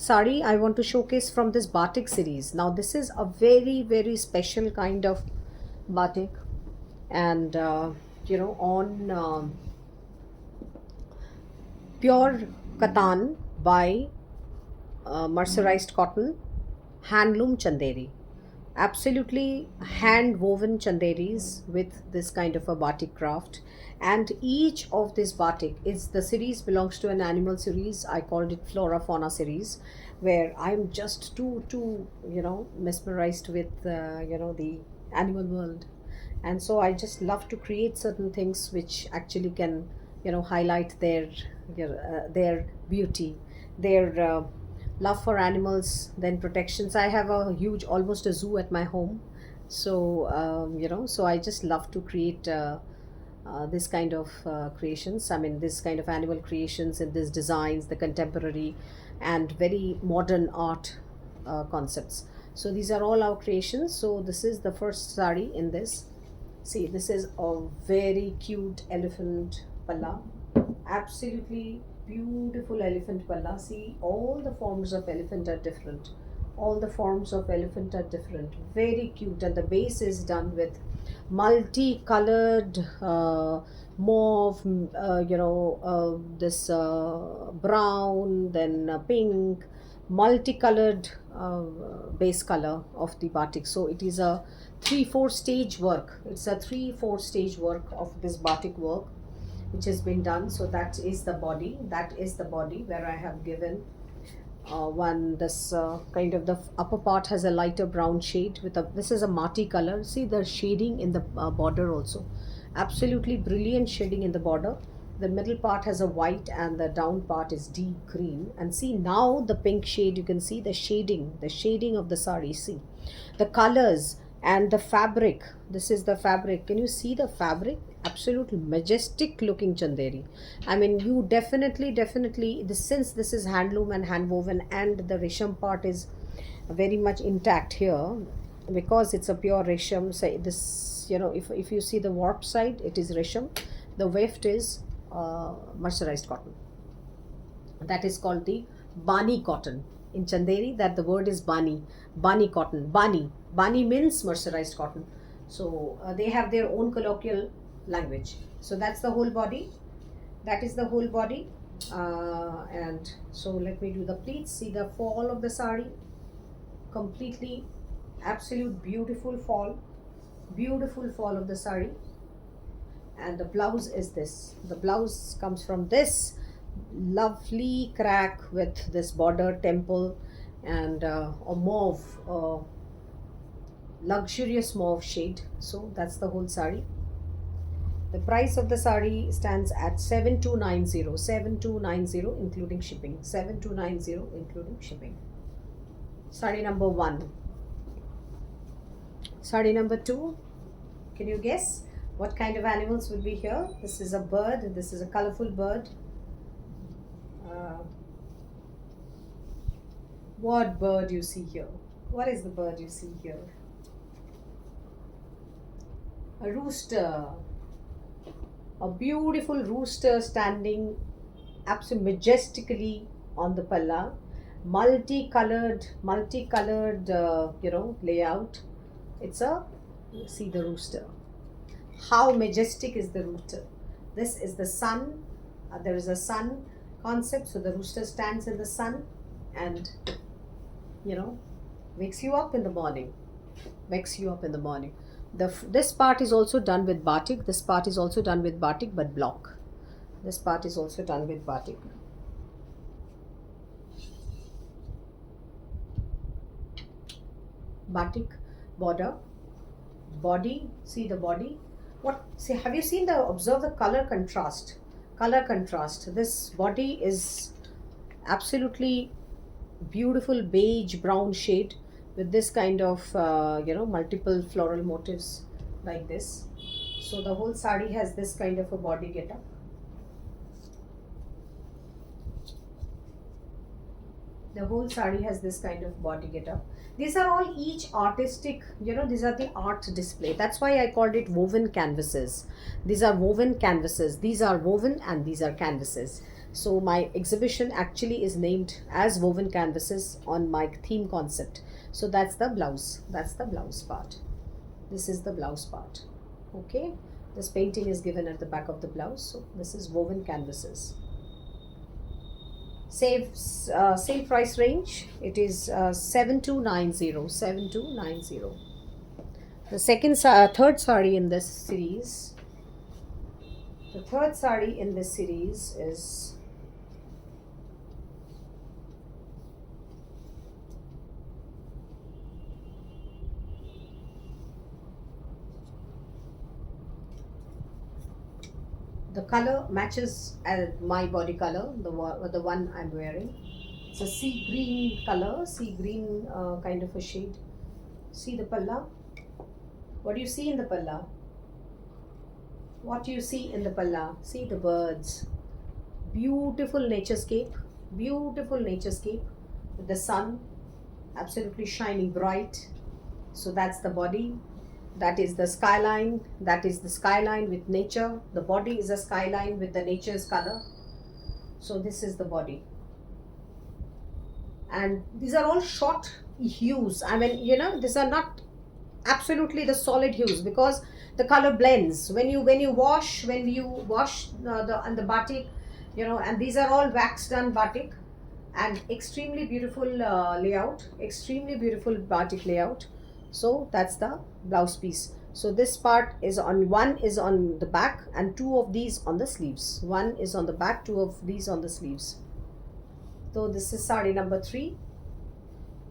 sari I want to showcase from this batik series. Now this is a very very special kind of batik, and on pure katan by mercerized cotton, handloom chanderi, absolutely hand woven chanderis with this kind of a batik craft. And each of this batik is, the series belongs to an animal series. I called it flora fauna series, where I'm just too mesmerized with the animal world. And so I just love to create certain things which actually can highlight their beauty, their love for animals, then protections. I have a huge, almost a zoo at my home. So so I just love to create this kind of creations. I mean, this kind of animal creations and these designs, the contemporary and very modern art concepts. So these are all our creations. So this is the first sari in this. See, this is a very cute elephant palla. Absolutely beautiful elephant palla. See, all the forms of elephant are different. All the forms of elephant are different. Very cute. And the base is done with multicolored mauve, this brown, then pink, multicolored base color of the batik. So it is a 3-4 stage work. It's a 3-4 stage work of this batik work which has been done. So that is the body. That is the body where I have given one, this kind of, the upper part has a lighter brown shade with a, this is a mati color. See the shading in the border also, absolutely brilliant shading in the border. The middle part has a white and the down part is deep green. And see now the pink shade, you can see the shading of the sari. See the colors and the fabric. This is the fabric. Can you see the fabric? Absolutely majestic looking chanderi. I mean, you definitely this, since this is handloom and hand woven and the resham part is very much intact here, because it's a pure resham. Say this, if you see the warp side, it is resham, the weft is mercerized cotton. That is called the bani cotton in chanderi. That the word is bani cotton. Bani means mercerized cotton. So they have their own colloquial language. So that's the whole body. That is the whole body. And so let me do the pleats. See the fall of the sari, completely absolute beautiful fall of the sari. And the blouse is this. The blouse comes from this lovely crack with this border temple and a mauve, luxurious mauve shade. So that's the whole sari. The price of the sari stands at 7290 including shipping. 7290 including shipping. Sari number 1. Sari number 2. Can you guess what kind of animals will be here? This is a bird. This is a colorful bird. What bird you see here? What is the bird you see here? A rooster. A beautiful rooster standing absolutely majestically on the palla. Multicolored layout. It's a, see the rooster. How majestic is the rooster? This is the sun. There is a sun concept. So the rooster stands in the sun and wakes you up in the morning. This part is also done with batik. This part is also done with batik, but block. This part is also done with batik. Batik border, body. See the body. What? See, have you seen observe the color contrast? This body is absolutely beautiful beige brown shade with this kind of multiple floral motifs like this. So the whole sari has this kind of a body getup. The whole sari has this kind of body getup. These are all each artistic, these are the art display. That's why I called it woven canvases. These are woven canvases. These are woven and these are canvases. So my exhibition actually is named as Woven Canvases on my theme concept. So that's the blouse. That's the blouse part. This is the blouse part. Okay. This painting is given at the back of the blouse. So this is Woven Canvases. Same price range. It is 7290. 7290. The third sari in this series. The third sari in this series is the color matches my body color, the one I'm wearing. It's a sea green color, sea green kind of a shade. See the palla? What do you see in the palla? What do you see in the palla? See the birds. Beautiful naturescape. Beautiful naturescape with the sun absolutely shining bright. So that's the body. That is the skyline. That is the skyline with nature. The body is a skyline with the nature's color. So this is the body. And these are all short hues. I mean, these are not absolutely the solid hues because the color blends when you wash the batik, and these are all wax done batik, and extremely beautiful layout, extremely beautiful batik layout. So that's the blouse piece. So this part is one is on the back and two of these on the sleeves. One is on the back, two of these on the sleeves. So this is sari number 3.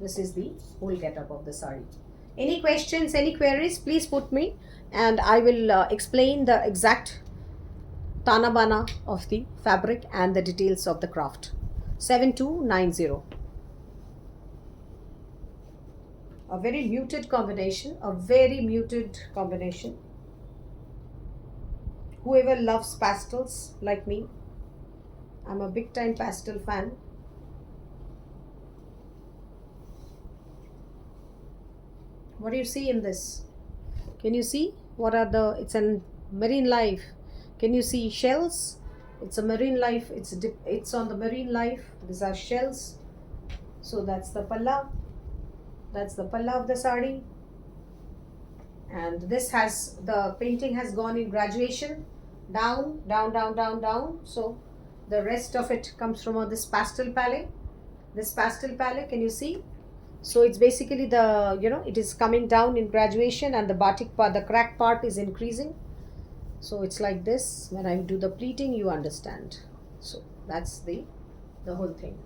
This is the whole getup of the sari. Any questions, any queries, please put me and I will explain the exact Tana Bana of the fabric and the details of the craft. 7290. A very muted combination, a very muted combination. Whoever loves pastels like me, I'm a big time pastel fan. What do you see in this? Can you see what are it's a marine life. Can you see shells? It's a marine life. It's on the marine life. These are shells. So that's the palla. That's the palla of the sari. And this the painting has gone in graduation. Down, down, down, down, down. So the rest of it comes from this pastel palette. This pastel palette, can you see? So it's basically it is coming down in graduation and the batik part, the crack part is increasing. So it's like this. When I do the pleating, you understand. So that's the whole thing.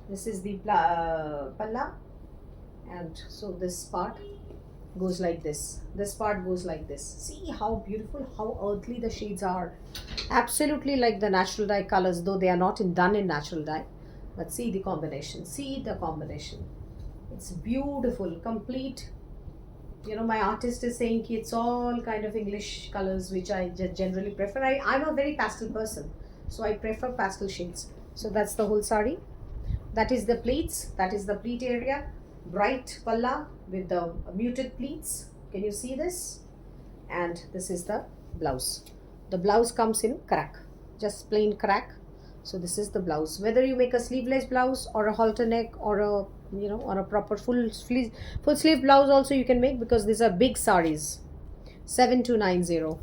This is the palla. And so this part goes like this. This part goes like this. See how beautiful, how earthly the shades are. Absolutely like the natural dye colors, though they are not done in natural dye. But see the combination. See the combination. It's beautiful, complete. My artist is saying it's all kind of English colors, which I generally prefer. I'm a very pastel person, so I prefer pastel shades. So that's the whole sari. That is the pleats. That is the pleat area. Bright palla with the muted pleats. Can you see this? And this is the blouse. The blouse comes in crack, just plain crack. So this is the blouse. Whether you make a sleeveless blouse or a halter neck or a proper full sleeve blouse also you can make, because these are big saris. 7290.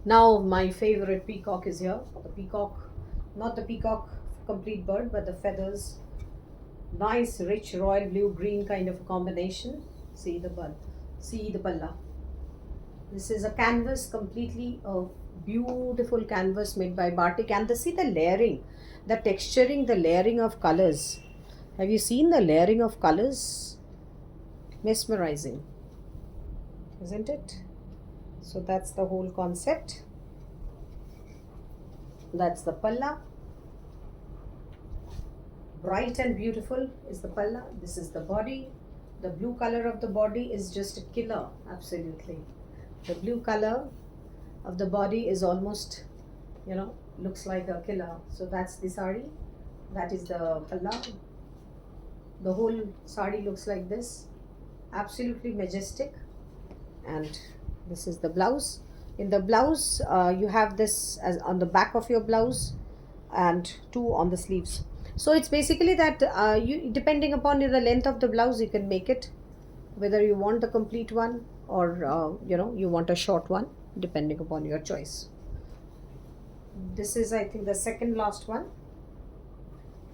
Now my favorite peacock is here. The peacock, not the peacock complete bird, but the feathers. Nice rich royal blue green kind of a combination. See the bud. See the palla. This is a canvas, completely a beautiful canvas made by batik. And see the layering, the texturing, the layering of colors. Have you seen the layering of colors? Mesmerizing, isn't it? So that's the whole concept. That's the palla. Bright and beautiful is the palla. This is the body. The blue color of the body is just a killer, absolutely. The blue color of the body is almost, looks like a killer. So that's the sari. That is the palla. The whole sari looks like this. Absolutely majestic. And this is the blouse. In the blouse, you have this as on the back of your blouse and two on the sleeves. So it's basically that you, depending upon the length of the blouse, you can make it whether you want the complete one or you want a short one, depending upon your choice. This is, I think, the second last one.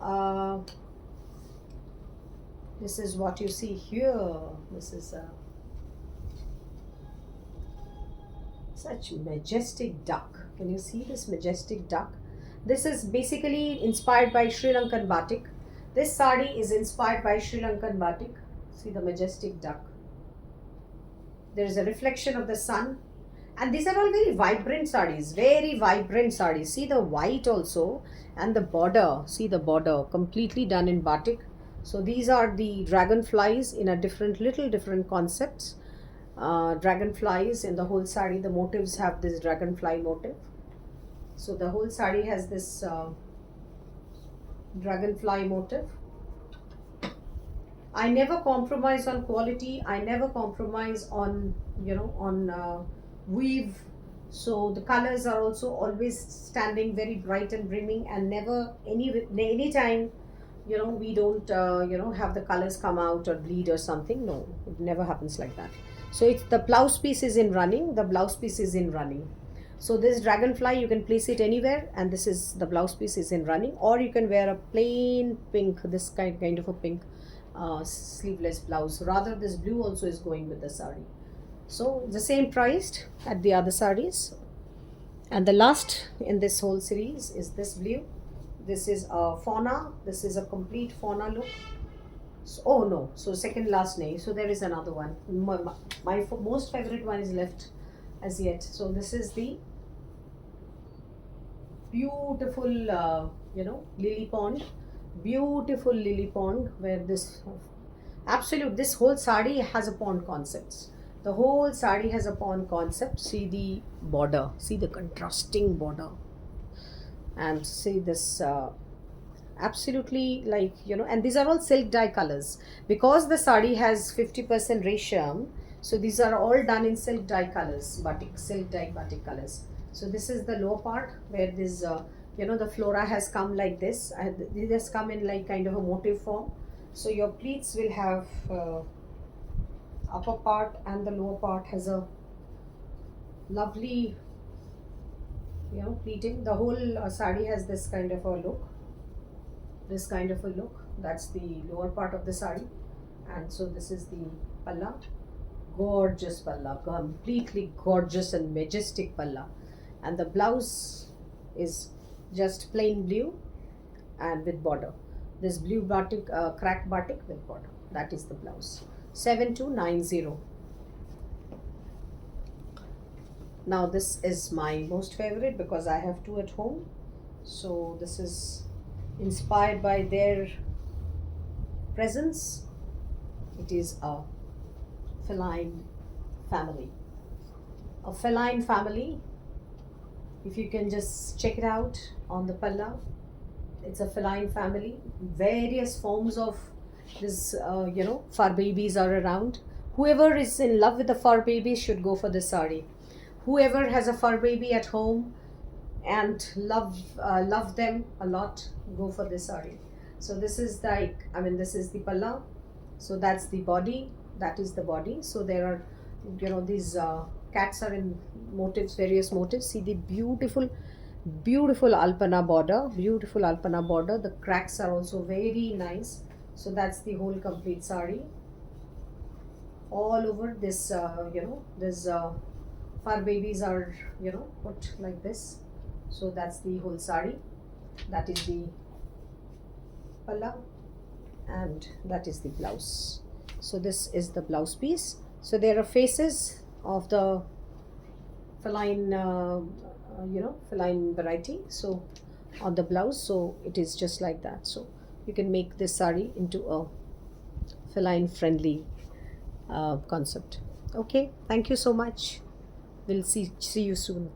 uh, this is what you see here. This is such majestic duck. Can you see this majestic duck? This is basically inspired by Sri Lankan batik. This sari is inspired by Sri Lankan batik. See the majestic duck. There is a reflection of the sun. And these are all very vibrant sarees, very vibrant sarees. See the white also, and the border. See the border, completely done in batik. So these are the dragonflies in a different concepts. Dragonflies in the whole saree. The motives have this dragonfly motive. So the whole saree has this dragonfly motive. I never compromise on quality. I never compromise on weave. So the colors are also always standing very bright and brimming, and never any time we don't have the colors come out or bleed or something. No, it never happens like that. So it's the blouse piece is in running. The blouse piece is in running. So this dragonfly, you can place it anywhere, and this is the blouse piece is in running, or you can wear a plain pink, this kind of a pink sleeveless blouse. Rather, this blue also is going with the sari. So the same priced at the other sarees. And the last in this whole series is this blue. This is a fauna. This is a complete fauna look. So, oh no, so second last name. So there is another one. My most favorite one is left as yet. So this is the beautiful lily pond. Beautiful lily pond, where this whole sari has a pond concepts. The whole sari has a pond concept. See the border, see the contrasting border, and see this absolutely and these are all silk dye colors, because the sari has 50% resham. So these are all done in silk dye colors, batik, silk dye batik colors. So this is the lower part where this the flora has come like this, and this has come in like kind of a motif form. So your pleats will have upper part, and the lower part has a lovely pleating. The whole sari has this kind of a look, that's the lower part of the sari. And so this is the palla. Gorgeous palla, completely gorgeous and majestic palla. And the blouse is just plain blue and with border. This blue batik, crack batik with border. That is the blouse. 7290. Now this is my most favorite because I have two at home. So this is inspired by their presence. It is a feline family. A feline family. If you can just check it out on the palla, it's a feline family. Various forms of this, fur babies are around. Whoever is in love with the fur babies should go for this sari. Whoever has a fur baby at home and love them a lot, go for this sari. So this is this is the palla. So that's the body. That is the body. So there are, these cats are in motifs, various motifs. See the beautiful alpana border. Beautiful alpana border. The cracks are also very nice. So that's the whole complete sari. All over this, fur babies are, put like this. So that's the whole sari. That is the palla, and that is the blouse. So this is the blouse piece. So there are faces of the feline, feline variety. So on the blouse, so it is just like that. So you can make this sari into a feline friendly concept. Okay, thank you so much. We'll see you soon.